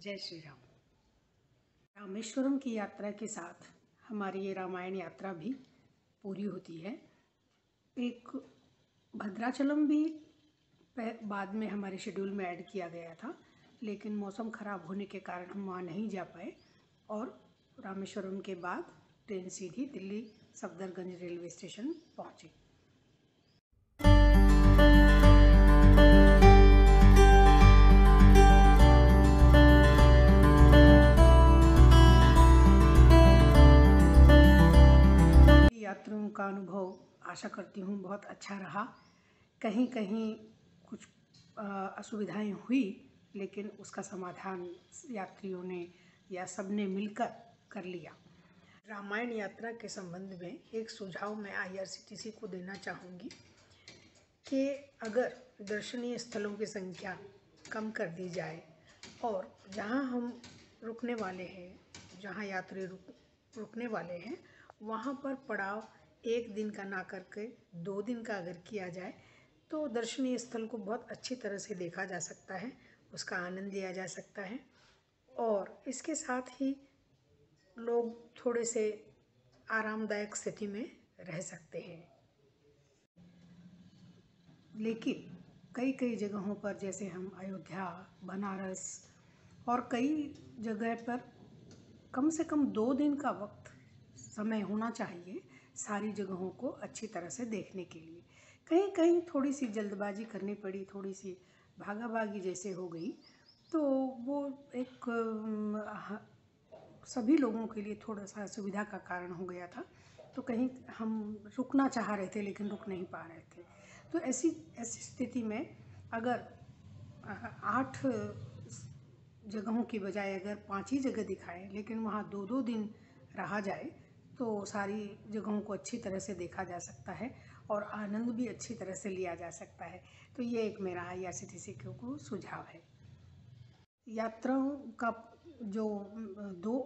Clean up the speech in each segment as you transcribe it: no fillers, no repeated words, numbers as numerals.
जय श्री राम। रामेश्वरम की यात्रा के साथ हमारी ये रामायण यात्रा भी पूरी होती है। एक भद्राचलम भी बाद में हमारे शेड्यूल में ऐड किया गया था, लेकिन मौसम ख़राब होने के कारण हम वहाँ नहीं जा पाए और रामेश्वरम के बाद ट्रेन सीधी दिल्ली सफदरगंज रेलवे स्टेशन पहुँची। यात्रियों का अनुभव आशा करती हूँ बहुत अच्छा रहा। कहीं कहीं कुछ असुविधाएं हुई, लेकिन उसका समाधान यात्रियों ने या सबने मिलकर कर लिया। रामायण यात्रा के संबंध में एक सुझाव मैं IRCTC को देना चाहूँगी कि अगर दर्शनीय स्थलों की संख्या कम कर दी जाए और जहाँ हम रुकने वाले हैं, जहाँ यात्री रुकने वाले हैं, वहाँ पर पड़ाव 1 दिन का ना करके 2 दिन का अगर किया जाए तो दर्शनीय स्थल को बहुत अच्छी तरह से देखा जा सकता है, उसका आनंद लिया जा सकता है और इसके साथ ही लोग थोड़े से आरामदायक स्थिति में रह सकते हैं। लेकिन कई जगहों पर, जैसे हम अयोध्या, बनारस और कई जगह पर कम से कम 2 दिन का वक्त समय होना चाहिए सारी जगहों को अच्छी तरह से देखने के लिए। कहीं कहीं थोड़ी सी जल्दबाजी करनी पड़ी, थोड़ी सी भागाभागी जैसे हो गई, तो वो एक सभी लोगों के लिए थोड़ा सा असुविधा का कारण हो गया था। तो कहीं हम रुकना चाह रहे थे लेकिन रुक नहीं पा रहे थे। तो ऐसी स्थिति में अगर 8 जगहों की बजाय अगर 5 ही जगह दिखाएं, लेकिन वहाँ 2-2 दिन रहा जाए तो सारी जगहों को अच्छी तरह से देखा जा सकता है और आनंद भी अच्छी तरह से लिया जा सकता है। तो ये एक मेरा IRCTC को सुझाव है। यात्राओं का जो 2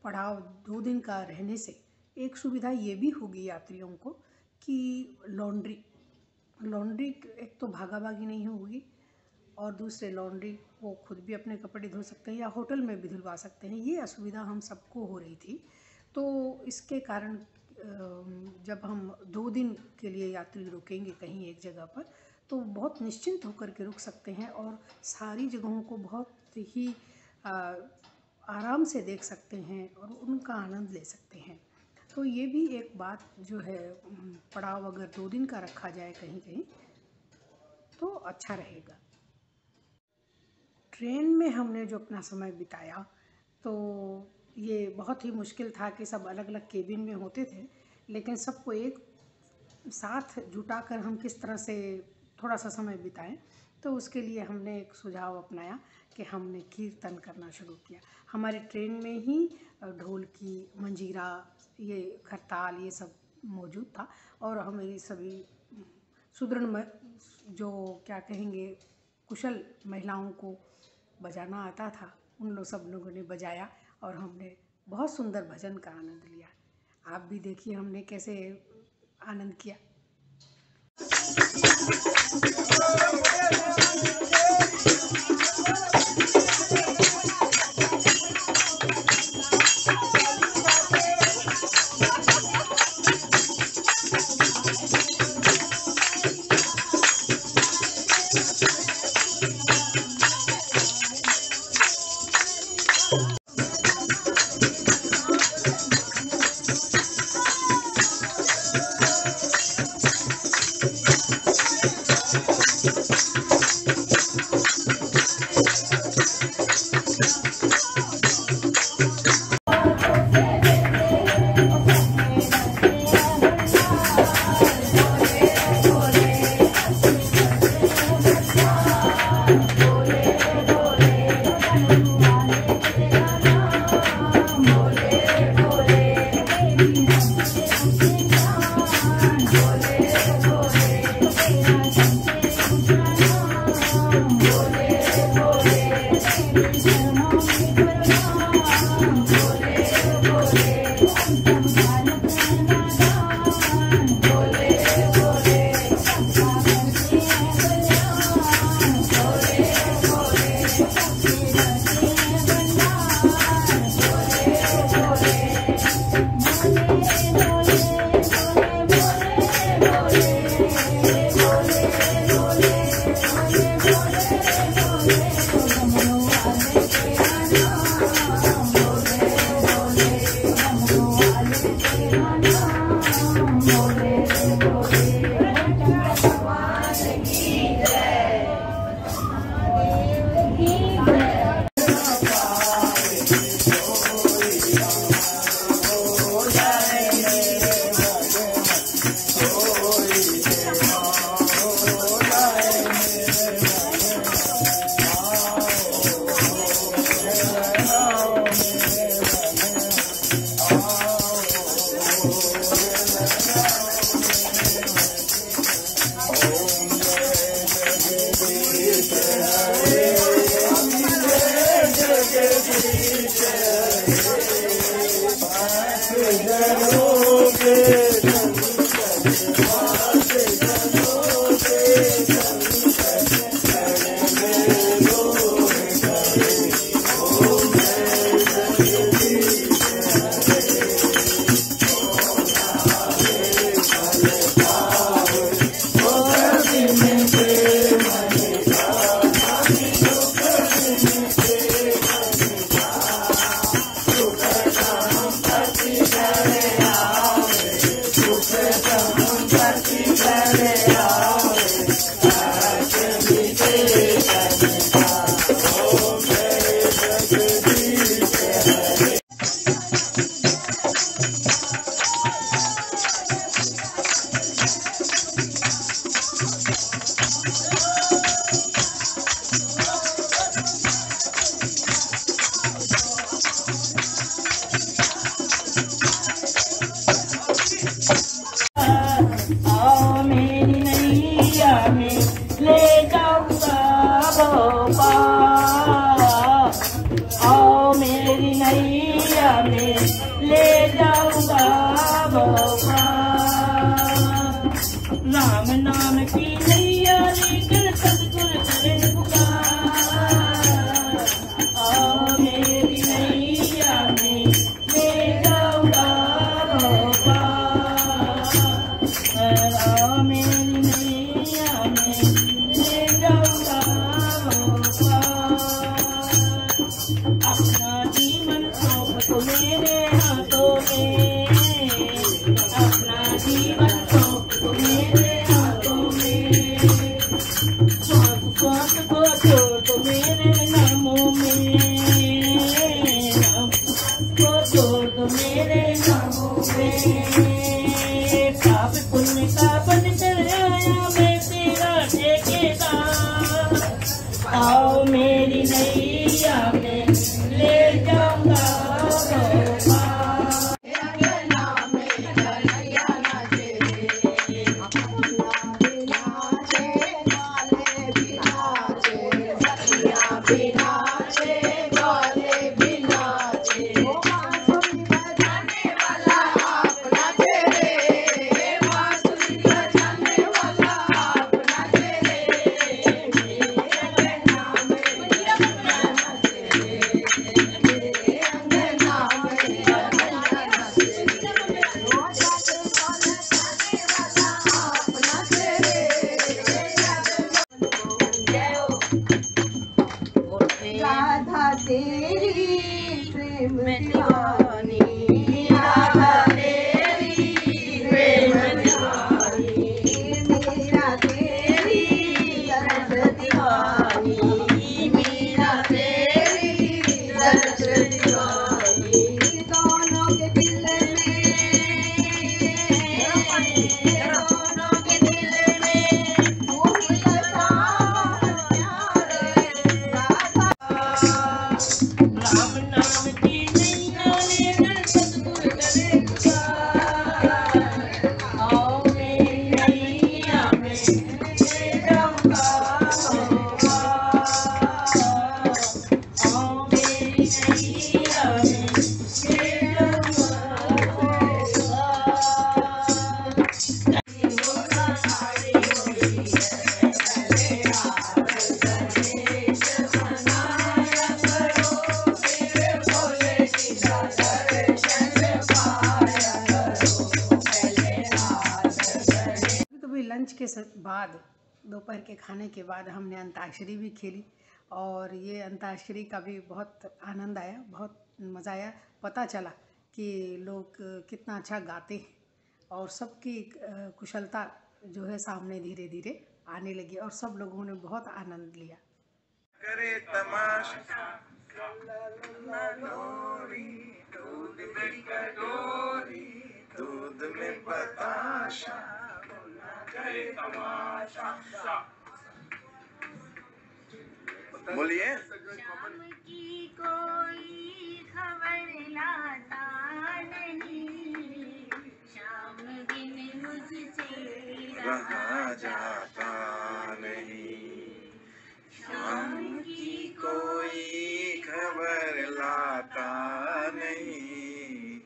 पड़ाव 2 दिन का रहने से एक सुविधा ये भी होगी यात्रियों को कि लॉन्ड्री एक तो भागाभागी नहीं होगी और दूसरे लॉन्ड्री वो खुद भी अपने कपड़े धो सकते हैं या होटल में भी धुलवा सकते हैं। ये असुविधा हम सबको हो रही थी। तो इसके कारण जब हम 2 दिन के लिए यात्री रुकेंगे कहीं एक जगह पर, तो बहुत निश्चिंत होकर के रुक सकते हैं और सारी जगहों को बहुत ही आराम से देख सकते हैं और उनका आनंद ले सकते हैं। तो ये भी एक बात जो है, पड़ाव अगर 2 दिन का रखा जाए कहीं कहीं तो अच्छा रहेगा। ट्रेन में हमने जो अपना समय बिताया तो ये बहुत ही मुश्किल था कि सब अलग अलग केबिन में होते थे, लेकिन सबको एक साथ जुटाकर हम किस तरह से थोड़ा सा समय बिताएं। तो उसके लिए हमने एक सुझाव अपनाया कि हमने कीर्तन करना शुरू किया। हमारे ट्रेन में ही ढोलकी, मंजीरा, ये खरताल, ये सब मौजूद था और हमें सभी सुदृढ़ जो क्या कहेंगे कुशल महिलाओं को बजाना आता था, उन सब लोगों ने बजाया और हमने बहुत सुंदर भजन का आनंद लिया। आप भी देखिए हमने कैसे आनंद किया। ले जाऊंगा राम नाम की नैया लेकर सतगुरु चरण पुकार। आओ मेरी नैया में ले जाऊंगा आओ मेरी नैया में ले जाऊंगा अपना जीवन सौंप तो मेरे हाथों में, अपना जीवन सौंप तो मेरे हाथों में, श्वास श्वास को छोड़ तो मेरे नामों में, नाम को छोड़ तो मेरे नामों में। पाप पुण्य का बन चल आया मैं तेरा ठेकेदार। आओ मेरी नैया में ले जाऊंगा राधा तेरी प्रेम दीवानी, राधा तेरी प्रेम दीवानी, मीरा तेरी दर्द दीवानी, मीरा तेरी दर्द दीवानी। दोनों के दिल में, दोनों के दिल में राम नाम की नैया लेकर सतगुरु चरण पुकार। आओ मेरी नैया में ले जाऊंगा आओ मेरी नैया में ले लंच के बाद दोपहर के खाने के बाद हमने अंताक्षरी भी खेली और ये अंताक्षरी का भी बहुत आनंद आया, बहुत मज़ा आया। पता चला कि लोग कितना अच्छा गाते हैं और सबकी कुशलता जो है सामने धीरे धीरे आने लगी और सब लोगों ने बहुत आनंद लिया। करे तमाशा दूध में बताशा करे तमाशा। बोलिए। शाम की कोई खबर लाता नहीं, शाम दिन मुझसे रहा जाता नहीं, शाम की कोई खबर लाता नहीं,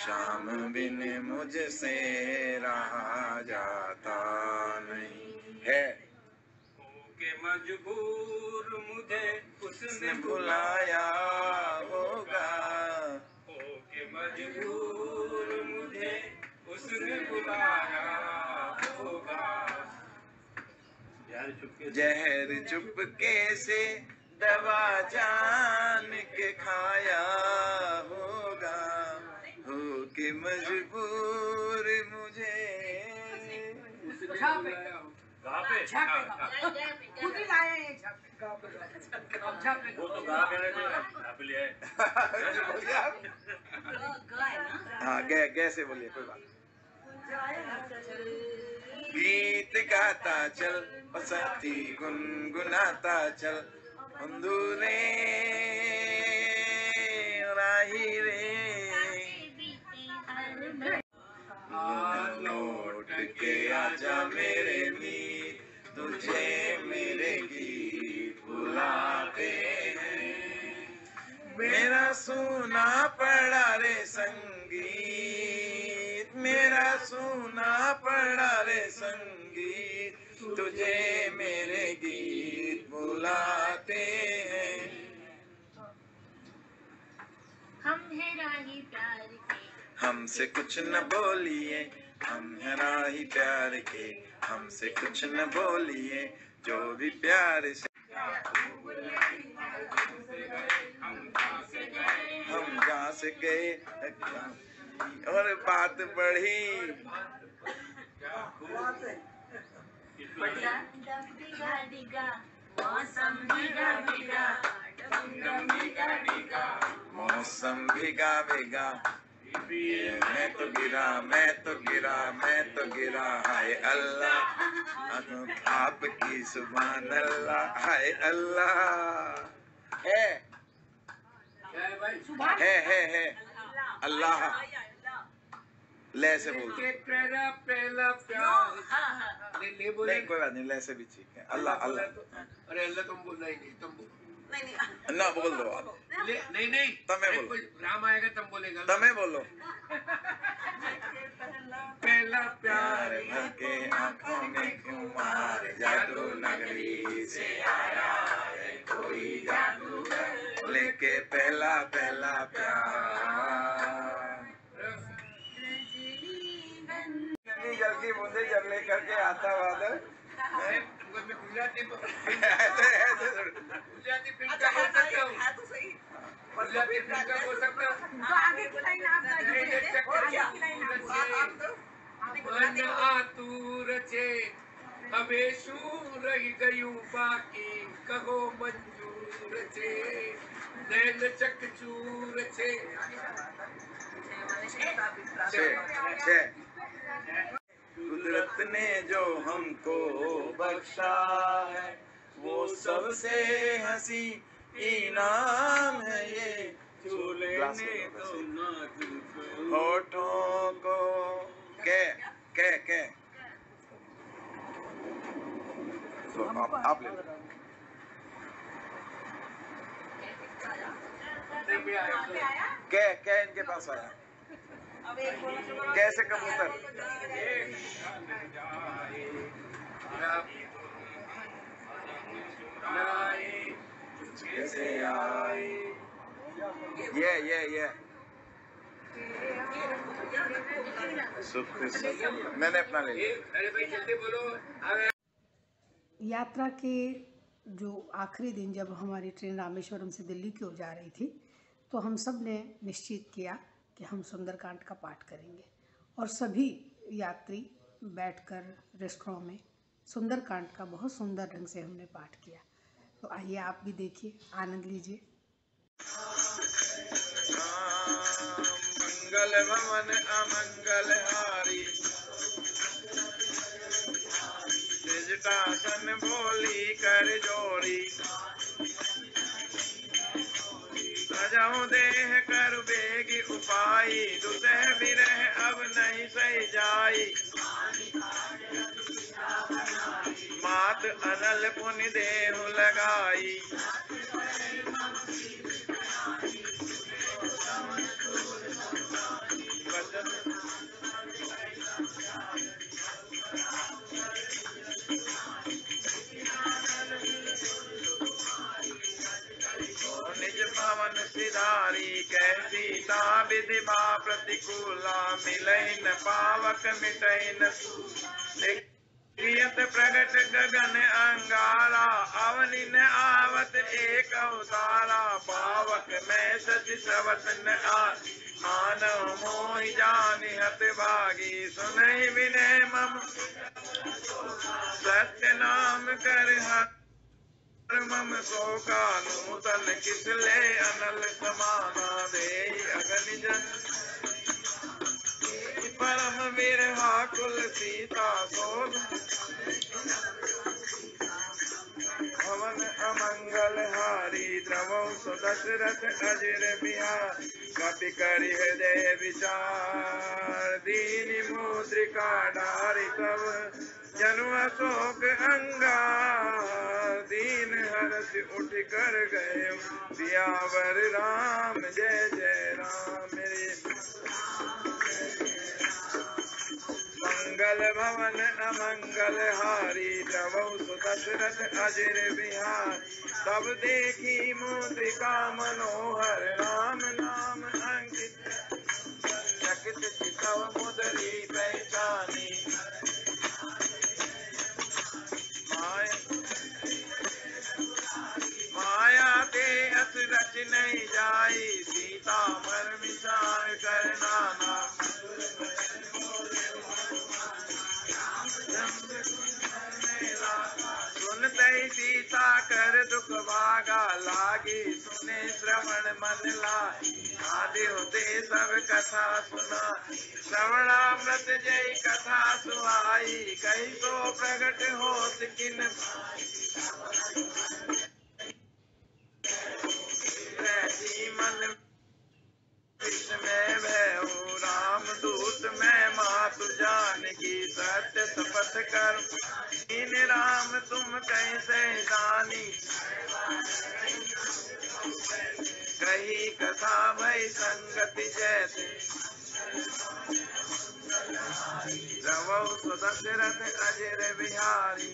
शाम बिन मुझसे रहा जाता नहीं है। के मजबूर मुझे उसने बुलाया होगा, के मजबूर मुझे उसने बुलाया होगा। जहर चुपके से दवा जान के खाया होगा, हो के मजबूर मुझे। कहाँ पे? खुद ही लाए हैं ये छापे। वो तो गा के नहीं यहाँ पे ले आए। बोलिए आप। हाँ गे से बोलिए, कोई बात। गीत गाता चल बसंती गुनगुनाता चल, बंधुरे राही रे। लौट के आजा मेरे मीत, तुझे मेरे गीत बुलाते हैं। मेरा सुना पड़ा रे संगीत, मेरा सुना पड़ा रे संगीत, तुझे मेरे गीत बुलाते हैं। हम हैं राही प्यार के, हमसे कुछ न बोलिए, हम हैं राही प्यार के, हमसे कुछ न बोलिए, जो भी प्यार से हम जहाँ से गए। और बात बढ़ी, डिगा डिगा मौसम डिगा डिगा, डिगा डिगा मौसम भीगा भीगा, मैं तो गिरा मैं तो गिरा मैं तो गिरा। हाय अल्लाह आपकी सुभान अल्लाह, हाय अल्लाह। है अल्लाह ले से बोलते। तेरा पहला प्यार। ले बोले। नहीं कोई बात नहीं, ले से भी ठीक है। अल्लाह अल्लाह। अरे अल्लाह तुम बोलना ही नहीं, तुम बोलो। ना बोल दो आप। नहीं तमें बोलो। राम आएगा तब बोलेगा। तमें बोलो। पहला प्यार भर के आंखों में कुमार, जादू नगरी से आया है कोई जादूगर, लेके पहला पहला प्यार। जल्दी बूंदे जब लेकर के आता बादल। गुजराती ऐसे ऐसे गुजराती फिल्म का बोल सकता हूँ, गुजराती फिल्म का बोल सकता हूँ। आगे की लाइन आप मन आतुर छे હવે શું રહી ગયું બાકી, કહો મંજૂર છે નૈન ચકચૂર છે। कुदरत ने जो हमको बख्शा है, वो सबसे हंसी इनाम है ये, छू लेने दो होठों को। के तो आप ले लो। क्या इनके पास आया? कैसे कबूतर? कैसे आए? ये मैंने अपना ले लिया। अरे भाई जल्दी बोलो। यात्रा के जो आखिरी दिन जब हमारी ट्रेन रामेश्वरम से दिल्ली की ओर जा रही थी, तो हम सब ने निश्चित किया कि हम सुंदरकांड का पाठ करेंगे, और सभी यात्री बैठकर रेस्टोरेंट में सुंदरकांड का बहुत सुंदर ढंग से हमने पाठ किया। तो आइए आप भी देखिए, आनंद लीजिए। मंगल भवन अमंगल हारी, निजटासन बोली कर जोड़ी, सजाऊं देह कर बेगी उपाई, दुसह बिरह अब नहीं सही जाई, मात अनल पुनि देहु लगाई, बिहारी कैसी ता विधिमा प्रतिकूला मिलहि न पावक मिटहि न प्रियत प्रगट गगन अंगारा अवनि न आवत एक अवतारा पावक में सच सवत न मानव मोहि जानि हत भागी सुनहि विनय मम सत्य नाम कर मम सो का नूतन किसले अनल समाना दे अगन जन परम विरहा कुल सीता सोध भवन अमंगल हारी द्रवौ सुदशरथ अजिर बिहार कपि करि हृदय विचार दीन मुद्रिका डारि तव जनु अशोक अंगार दीन हर्ष उठ कर गए सियावर राम जय जय राम मेरे मंगल भवन अमंगल हारी द्रवौ सुदशरथ अजिर बिहार तब देखी मुद्रिका मनोहर राम नाम अंकित चकित चितव मुदरी पहचानी माया ते अस रच नहीं जाई सीता मर विचार कर नाना सुनते सीता कर दुख भागा लागी सुने श्रवण मन लाई आदि होते सब कथा सुना श्रवणामृत जय कथा सुहाई कही तो प्रगट होत किन मन में भय राम दूत में मातु जानकी सत्य शपथ कर इन राम तुम कैसे जानी कही कथा भई संगति जैसे द्रवौ सुदशरथ अजिर बिहारी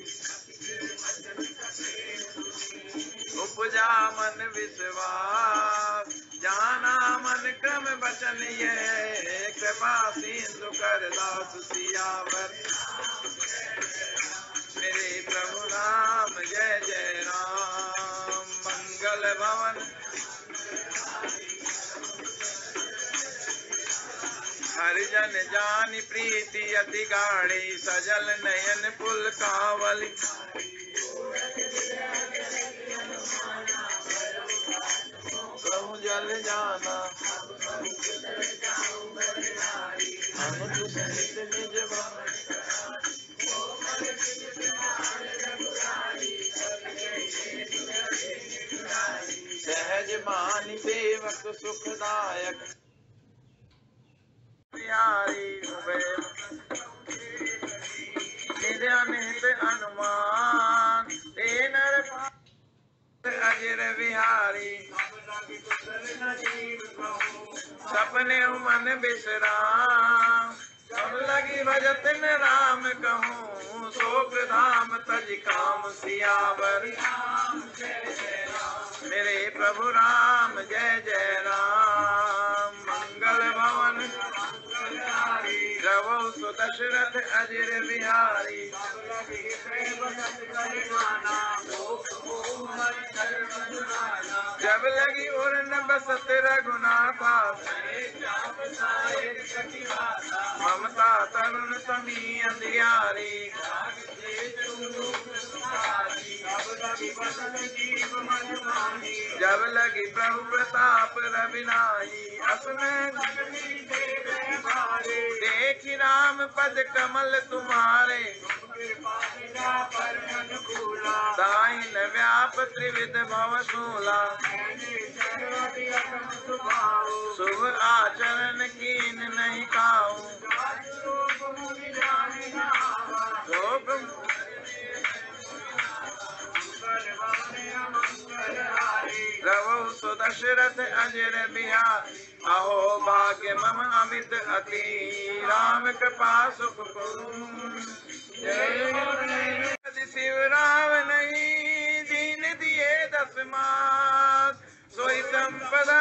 उपजा मन विश्वास जाना मन क्रम बचन ये कृपा सिंधु कर दास सियावर मेरे प्रभु राम जय जय राम मंगल भवन हरिजन जानि प्रीति अति गाढ़ी सजल नयन पुल कावली कहूँ जल जाना अनुज सहित निज सहज मानि सेवक सुखदायक बिहारी निज अनिहित अनुमान ते नर अजिर बिहारी सपने मन बिसराम सब लगी भजत न राम कहूँ शोक धाम तज काम सियावर मेरे प्रभु राम जय जय राम मंगल भवन द्रवौ सुदशरथ अजिर बिहारी जब लगी उर न बसत रघुनाथा ममता तरुण समी अंधियारी जब लगी प्रभु प्रताप रविनाई असमय देखी राम पद कमल तुम्हारे दाहिन व्याप त्रिविध भव शूला शुभ आचरण कीन नहीं काऊ द्रवौ सुदशरथ अजिर बिहार अहो भाग्य मम अमित अति राम कृपा सुख शिव राम नहीं दीन दिए 10 मास सोई संपदा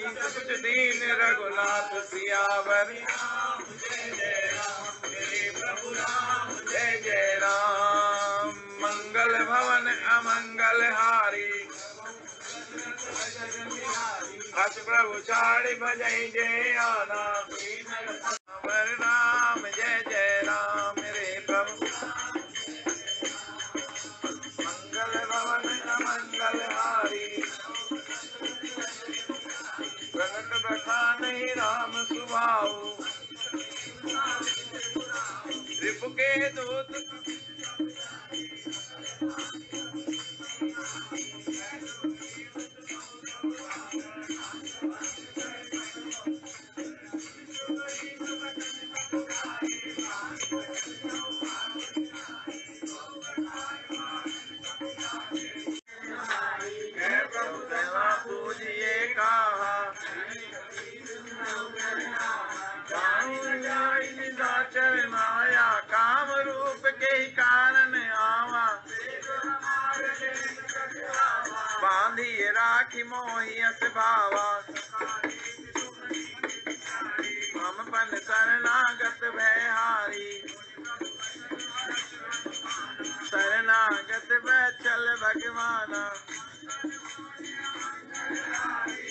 कुछ दीन रघुनाथ सियावर जय जय राम। मंगल भवन अमंगल हारी हस प्रभु चारि भजई जय आना अमर नाम जय जय राम रे प्रभु। मंगल भवन अमंगल हारी प्रगट बखान ही राम सुभाऊ रिपु के दूत प्रभु सेवा पूजिए कहा निशाचर माया काम रूप के ही कारण आवा बांधिए राखी मोहियस भावा हम पन शरणागत भयहारी शरणागत चल भगवाना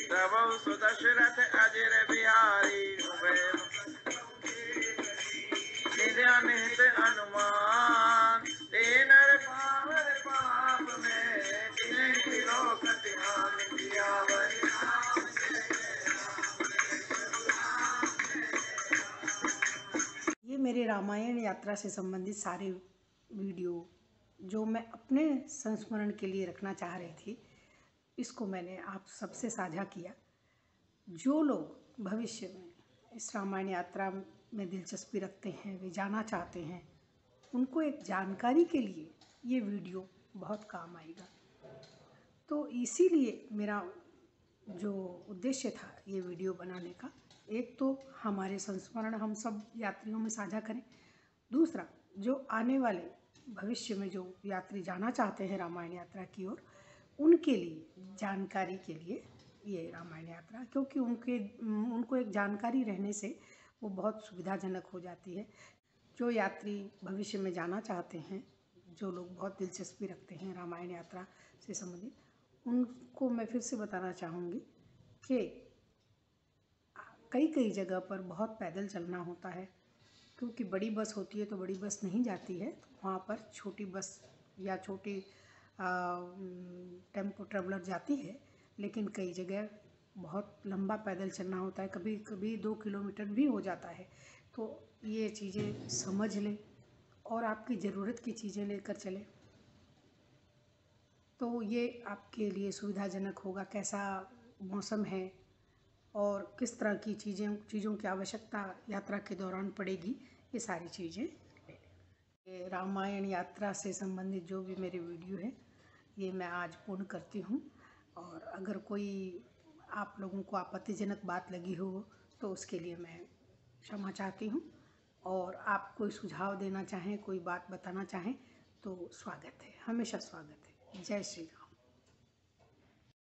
प्रभु सुदशरथ अजर बिहारी नित्य अनुमान नर पावर पाप में ये मेरे रामायण यात्रा से संबंधित सारे वीडियो जो मैं अपने संस्मरण के लिए रखना चाह रही थी, इसको मैंने आप सबसे साझा किया। जो लोग भविष्य में इस रामायण यात्रा में दिलचस्पी रखते हैं, वे जाना चाहते हैं, उनको एक जानकारी के लिए ये वीडियो बहुत काम आएगा। तो इसीलिए मेरा जो उद्देश्य था ये वीडियो बनाने का, एक तो हमारे संस्मरण हम सब यात्रियों में साझा करें, दूसरा जो आने वाले भविष्य में जो यात्री जाना चाहते हैं रामायण यात्रा की ओर, उनके लिए जानकारी के लिए ये रामायण यात्रा, क्योंकि उनको एक जानकारी रहने से वो बहुत सुविधाजनक हो जाती है। जो यात्री भविष्य में जाना चाहते हैं, जो लोग बहुत दिलचस्पी रखते हैं रामायण यात्रा से संबंधित, उनको मैं फिर से बताना चाहूँगी कि कई जगह पर बहुत पैदल चलना होता है, क्योंकि बड़ी बस होती है तो बड़ी बस नहीं जाती है, तो वहाँ पर छोटी बस या छोटी टेम्पो ट्रेवलर जाती है। लेकिन कई जगह बहुत लंबा पैदल चलना होता है, कभी कभी 2 किलोमीटर भी हो जाता है। तो ये चीज़ें समझ लें और आपकी ज़रूरत की चीज़ें लेकर चलें, तो ये आपके लिए सुविधाजनक होगा। कैसा मौसम है और किस तरह की चीज़ों की आवश्यकता यात्रा के दौरान पड़ेगी, ये सारी चीज़ें रामायण यात्रा से संबंधित जो भी मेरे वीडियो है ये मैं आज पूर्ण करती हूँ। और अगर कोई आप लोगों को आपत्तिजनक बात लगी हो तो उसके लिए मैं क्षमा चाहती हूँ। और आप कोई सुझाव देना चाहें, कोई बात बताना चाहें तो स्वागत है, हमेशा स्वागत है। जय श्री राम।